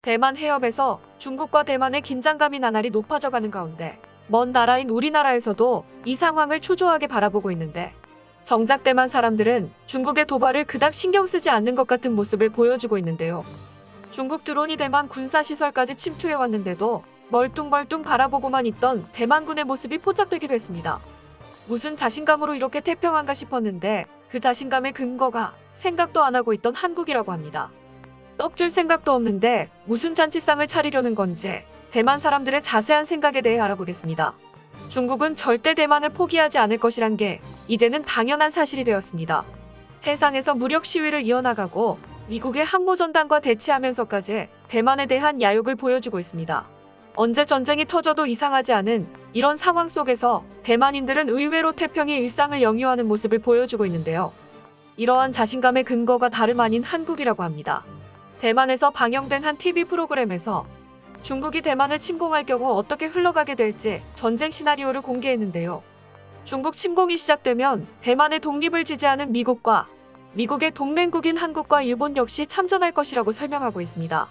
대만 해협에서 중국과 대만의 긴장감이 나날이 높아져가는 가운데 먼 나라인 우리나라에서도 이 상황을 초조하게 바라보고 있는데, 정작 대만 사람들은 중국의 도발을 그닥 신경 쓰지 않는 것 같은 모습을 보여주고 있는데요. 중국 드론이 대만 군사시설까지 침투해왔는데도 멀뚱멀뚱 바라보고만 있던 대만군의 모습이 포착되기도 했습니다. 무슨 자신감으로 이렇게 태평한가 싶었는데 그 자신감의 근거가 생각도 안 하고 있던 한국이라고 합니다. 떡줄 생각도 없는데 무슨 잔치상을 차리려는 건지 대만 사람들의 자세한 생각에 대해 알아보겠습니다. 중국은 절대 대만을 포기하지 않을 것이란 게 이제는 당연한 사실이 되었습니다. 해상에서 무력 시위를 이어나가고 미국의 항모전단과 대치하면서까지 대만에 대한 야욕을 보여주고 있습니다. 언제 전쟁이 터져도 이상하지 않은 이런 상황 속에서 대만인들은 의외로 태평의 일상을 영유하는 모습을 보여주고 있는데요. 이러한 자신감의 근거가 다름 아닌 한국이라고 합니다. 대만에서 방영된 한 TV 프로그램에서 중국이 대만을 침공할 경우 어떻게 흘러가게 될지 전쟁 시나리오를 공개했는데요. 중국 침공이 시작되면 대만의 독립을 지지하는 미국과 미국의 동맹국인 한국과 일본 역시 참전할 것이라고 설명하고 있습니다.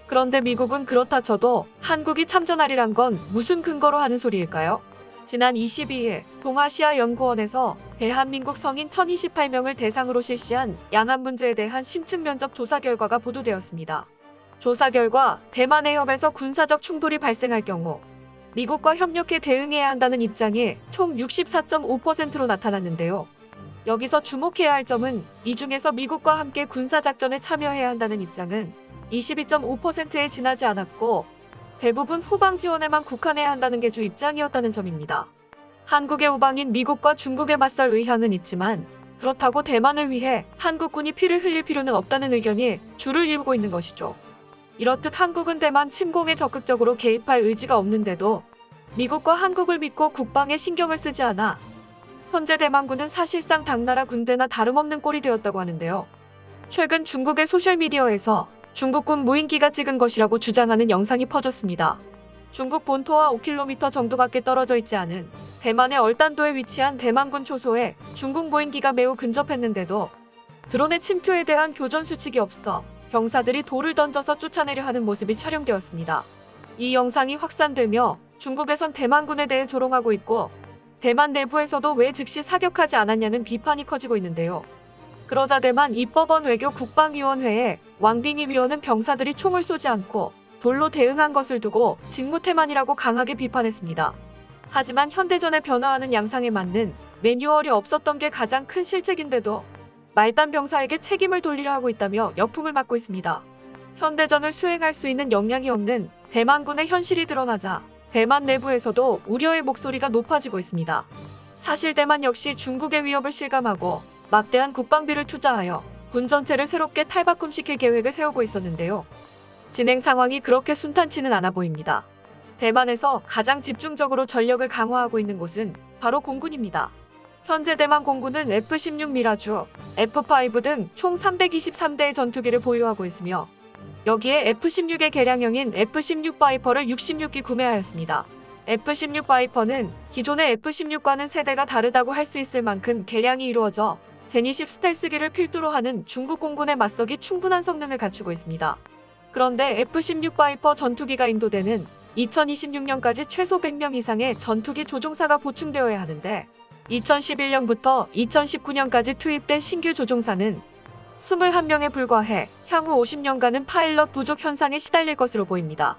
그런데 미국은 그렇다 쳐도 한국이 참전하리란 건 무슨 근거로 하는 소리일까요? 지난 22일 동아시아연구원에서 대한민국 성인 1028명을 대상으로 실시한 양안 문제에 대한 심층 면접 조사 결과가 보도되었습니다. 조사 결과 대만 해협에서 군사적 충돌이 발생할 경우 미국과 협력해 대응해야 한다는 입장이 총 64.5%로 나타났는데요. 여기서 주목해야 할 점은 이 중에서 미국과 함께 군사작전에 참여해야 한다는 입장은 22.5%에 지나지 않았고 대부분 후방 지원에만 국한해야 한다는 게 주 입장이었다는 점입니다. 한국의 우방인 미국과 중국에 맞설 의향은 있지만 그렇다고 대만을 위해 한국군이 피를 흘릴 필요는 없다는 의견이 줄을 이루고 있는 것이죠. 이렇듯 한국은 대만 침공에 적극적으로 개입할 의지가 없는데도 미국과 한국을 믿고 국방에 신경을 쓰지 않아 현재 대만군은 사실상 당나라 군대나 다름없는 꼴이 되었다고 하는데요. 최근 중국의 소셜미디어에서 중국군 무인기가 찍은 것이라고 주장하는 영상이 퍼졌습니다. 중국 본토와 5km 정도밖에 떨어져 있지 않은 대만의 얼단도에 위치한 대만군 초소에 중국 무인기가 매우 근접했는데도 드론의 침투에 대한 교전 수칙이 없어 병사들이 돌을 던져서 쫓아내려 하는 모습이 촬영되었습니다. 이 영상이 확산되며 중국에선 대만군에 대해 조롱하고 있고 대만 내부에서도 왜 즉시 사격하지 않았냐는 비판이 커지고 있는데요. 그러자 대만 입법원 외교 국방위원회의 왕빙이 위원은 병사들이 총을 쏘지 않고 돌로 대응한 것을 두고 직무태만이라고 강하게 비판했습니다. 하지만 현대전에 변화하는 양상에 맞는 매뉴얼이 없었던 게 가장 큰 실책인데도 말단 병사에게 책임을 돌리려 하고 있다며 역풍을 맞고 있습니다. 현대전을 수행할 수 있는 역량이 없는 대만군의 현실이 드러나자 대만 내부에서도 우려의 목소리가 높아지고 있습니다. 사실 대만 역시 중국의 위협을 실감하고 막대한 국방비를 투자하여 군 전체를 새롭게 탈바꿈시킬 계획을 세우고 있었는데요. 진행 상황이 그렇게 순탄치는 않아 보입니다. 대만에서 가장 집중적으로 전력을 강화하고 있는 곳은 바로 공군입니다. 현재 대만 공군은 F-16 미라주, F-5 등 총 323대의 전투기를 보유하고 있으며 여기에 F-16의 개량형인 F-16 바이퍼를 66기 구매하였습니다. F-16 바이퍼는 기존의 F-16과는 세대가 다르다고 할 수 있을 만큼 개량이 이루어져 제니십 스텔스기를 필두로 하는 중국 공군에 맞서기 충분한 성능을 갖추고 있습니다. 그런데 F-16 바이퍼 전투기가 인도되는 2026년까지 최소 100명 이상의 전투기 조종사가 보충되어야 하는데 2011년부터 2019년까지 투입된 신규 조종사는 21명에 불과해 향후 50년간은 파일럿 부족 현상에 시달릴 것으로 보입니다.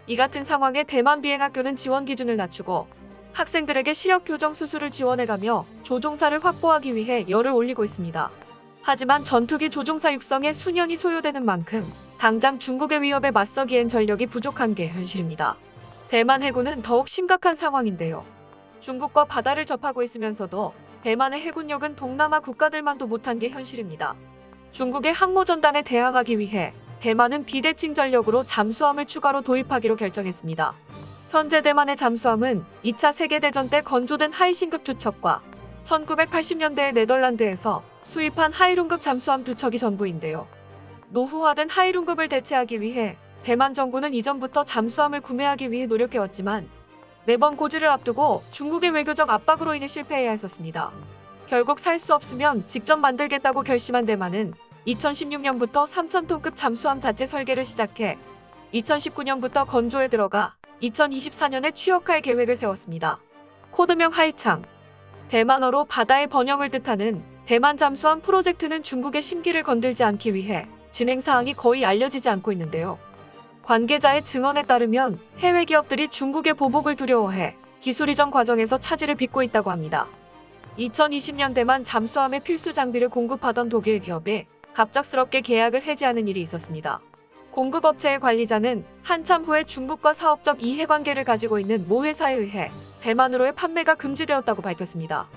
이 같은 상황에 대만 비행학교는 지원 기준을 낮추고 학생들에게 시력 교정 수술을 지원해가며 조종사를 확보하기 위해 열을 올리고 있습니다. 하지만 전투기 조종사 육성에 수년이 소요되는 만큼 당장 중국의 위협에 맞서기엔 전력이 부족한 게 현실입니다. 대만 해군은 더욱 심각한 상황인데요. 중국과 바다를 접하고 있으면서도 대만의 해군력은 동남아 국가들만도 못한 게 현실입니다. 중국의 항모전단에 대항하기 위해 대만은 비대칭 전력으로 잠수함을 추가로 도입하기로 결정했습니다. 현재 대만의 잠수함은 2차 세계대전 때 건조된 하이신급 2척과 1980년대에 네덜란드에서 수입한 하이룬급 잠수함 2척이 전부인데요. 노후화된 하이룬급을 대체하기 위해 대만 정부는 이전부터 잠수함을 구매하기 위해 노력해왔지만 매번 고지를 앞두고 중국의 외교적 압박으로 인해 실패해야 했었습니다. 결국 살 수 없으면 직접 만들겠다고 결심한 대만은 2016년부터 3,000톤급 잠수함 자체 설계를 시작해 2019년부터 건조에 들어가 2024년에 취역할 계획을 세웠습니다. 코드명 하이창. 대만어로 바다의 번영을 뜻하는 대만 잠수함 프로젝트는 중국의 심기를 건들지 않기 위해 진행 사항이 거의 알려지지 않고 있는데요. 관계자의 증언에 따르면 해외 기업들이 중국의 보복을 두려워해 기술 이전 과정에서 차질을 빚고 있다고 합니다. 2020년 대만 잠수함의 필수 장비를 공급하던 독일 기업이 갑작스럽게 계약을 해지하는 일이 있었습니다. 공급업체의 관리자는 한참 후에 중국과 사업적 이해관계를 가지고 있는 모 회사에 의해 대만으로의 판매가 금지되었다고 밝혔습니다.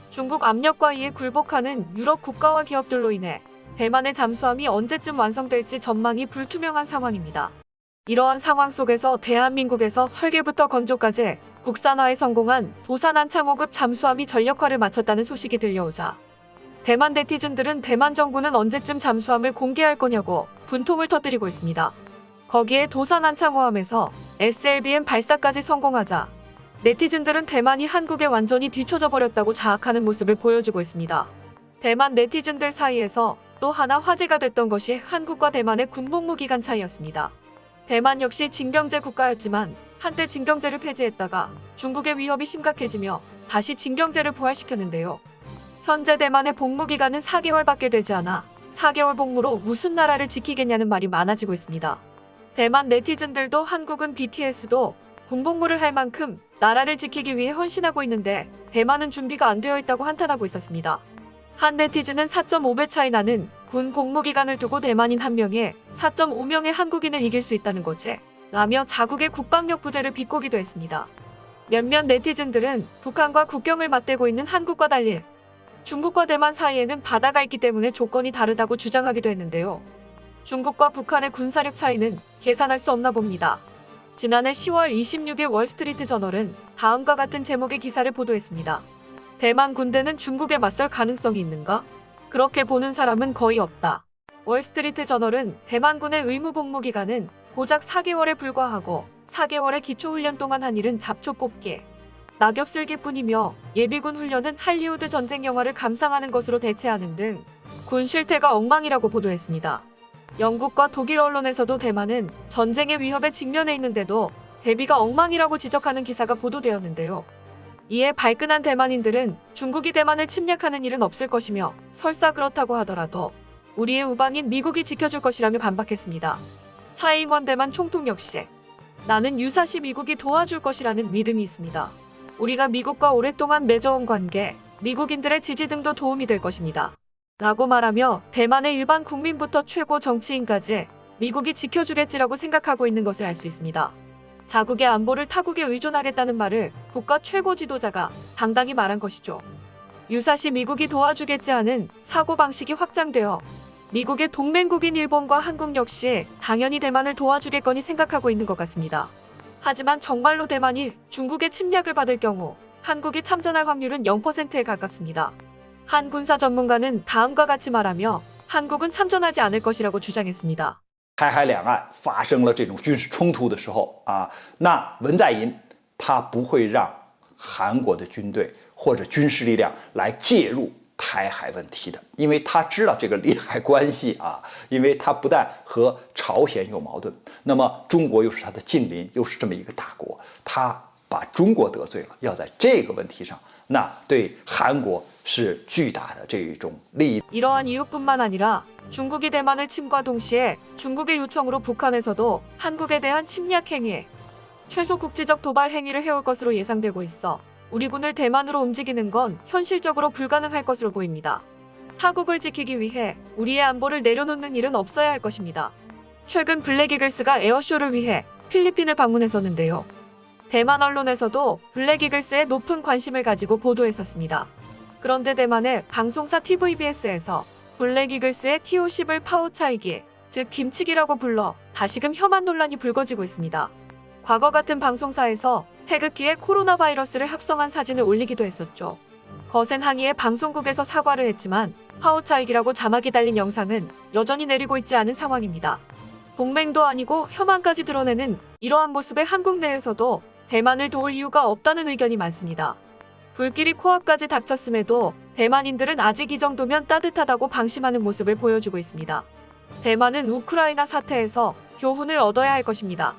중국 압력과 이에 굴복하는 유럽 국가와 기업들로 인해 대만의 잠수함이 언제쯤 완성될지 전망이 불투명한 상황입니다. 이러한 상황 속에서 대한민국에서 설계부터 건조까지 국산화에 성공한 도산 안창호급 잠수함이 전력화를 마쳤다는 소식이 들려오자 대만 네티즌들은 대만 정부는 언제쯤 잠수함을 공개할 거냐고 분통을 터뜨리고 있습니다. 거기에 도산 안창호함에서 SLBM 발사까지 성공하자 네티즌들은 대만이 한국에 완전히 뒤처져 버렸다고 자학하는 모습을 보여주고 있습니다. 대만 네티즌들 사이에서 또 하나 화제가 됐던 것이 한국과 대만의 군복무 기간 차이였습니다. 대만 역시 징병제 국가였지만 한때 징병제를 폐지했다가 중국의 위협이 심각해지며 다시 징병제를 부활시켰는데요. 현재 대만의 복무 기간은 4개월밖에 되지 않아 4개월 복무로 무슨 나라를 지키겠냐는 말이 많아지고 있습니다. 대만 네티즌들도 한국은 BTS도 군복무를 할 만큼 나라를 지키기 위해 헌신하고 있는데 대만은 준비가 안 되어 있다고 한탄하고 있었습니다. 한 네티즌은 4.5배 차이 나는 군 복무 기간을 두고 대만인 한 명에 4.5명의 한국인을 이길 수 있다는 거지 라며 자국의 국방력 부재를 비꼬기도 했습니다. 몇몇 네티즌들은 북한과 국경을 맞대고 있는 한국과 달리 중국과 대만 사이에는 바다가 있기 때문에 조건이 다르다고 주장하기도 했는데요. 중국과 북한의 군사력 차이는 계산할 수 없나 봅니다. 지난해 10월 26일 월스트리트 저널은 다음과 같은 제목의 기사를 보도했습니다. 대만 군대는 중국에 맞설 가능성이 있는가? 그렇게 보는 사람은 거의 없다. 월스트리트 저널은 대만군의 의무 복무 기간은 고작 4개월에 불과하고 4개월의 기초훈련 동안 한 일은 잡초 뽑기, 낙엽 쓸기뿐이며 예비군 훈련은 할리우드 전쟁 영화를 감상하는 것으로 대체하는 등 군 실태가 엉망이라고 보도했습니다. 영국과 독일 언론에서도 대만은 전쟁의 위협에 직면해 있는데도 대비가 엉망이라고 지적하는 기사가 보도되었는데요. 이에 발끈한 대만인들은 중국이 대만을 침략하는 일은 없을 것이며 설사 그렇다고 하더라도 우리의 우방인 미국이 지켜줄 것이라며 반박했습니다. 차이잉원 대만 총통 역시 나는 유사시 미국이 도와줄 것이라는 믿음이 있습니다. 우리가 미국과 오랫동안 맺어온 관계, 미국인들의 지지 등도 도움이 될 것입니다. 라고 말하며 대만의 일반 국민부터 최고 정치인까지 미국이 지켜주겠지라고 생각하고 있는 것을 알 수 있습니다. 자국의 안보를 타국에 의존하겠다는 말을 국가 최고 지도자가 당당히 말한 것이죠. 유사시 미국이 도와주겠지 하는 사고방식이 확장되어 미국의 동맹국인 일본과 한국 역시 당연히 대만을 도와주겠거니 생각하고 있는 것 같습니다. 하지만 정말로 대만이 중국의 침략을 받을 경우 한국이 참전할 확률은 0%에 가깝습니다. 한 군사 전문가는 다음과 같이 말하며 한국은 참전하지 않을 것이라고 주장했습니다. 台海两岸发生了这种军事冲突的时候那文在寅他不会让韩国的军队或者军事力量来介入台海问题的，因为他知道这个利害关系因为他不但和朝鲜有矛盾，那么中国又是他的近邻，又是这么一个大国，他把中国得罪了，要在这个问题上，那对韩国是巨大的这种利益。 이러한 이유뿐만 아니라 중국이 대만을 침과 동시에 중국의 요청으로 북한에서도 한국에 대한 침략 행위, 최소 국지적 도발 행위를 해올 것으로 예상되고 있어 우리 군을 대만으로 움직이는 건 현실적으로 불가능할 것으로 보입니다. 타국을 지키기 위해 우리의 안보를 내려놓는 일은 없어야 할 것입니다. 최근 블랙이글스가 에어쇼를 위해 필리핀을 방문했었는데요. 대만 언론에서도 블랙이글스에 높은 관심을 가지고 보도했었습니다. 그런데 대만의 방송사 TVBS에서 블랙이글스의 TO10을 파오차이기, 즉 김치기라고 불러 다시금 혐한 논란이 불거지고 있습니다. 과거 같은 방송사에서 태극기에 코로나 바이러스를 합성한 사진을 올리기도 했었죠. 거센 항의에 방송국에서 사과를 했지만 파오차이기라고 자막이 달린 영상은 여전히 내리고 있지 않은 상황입니다. 동맹도 아니고 혐한까지 드러내는 이러한 모습에 한국 내에서도 대만을 도울 이유가 없다는 의견이 많습니다. 불길이 코앞까지 닥쳤음에도 대만인들은 아직 이 정도면 따뜻하다고 방심하는 모습을 보여주고 있습니다. 대만은 우크라이나 사태에서 교훈을 얻어야 할 것입니다.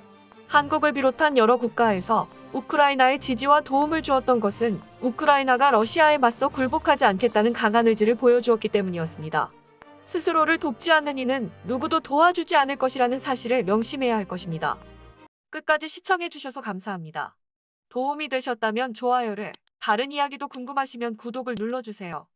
한국을 비롯한 여러 국가에서 우크라이나에 지지와 도움을 주었던 것은 우크라이나가 러시아에 맞서 굴복하지 않겠다는 강한 의지를 보여주었기 때문이었습니다. 스스로를 돕지 않는 이는 누구도 도와주지 않을 것이라는 사실을 명심해야 할 것입니다. 끝까지 시청해주셔서 감사합니다. 도움이 되셨다면 좋아요를, 다른 이야기도 궁금하시면 구독을 눌러주세요.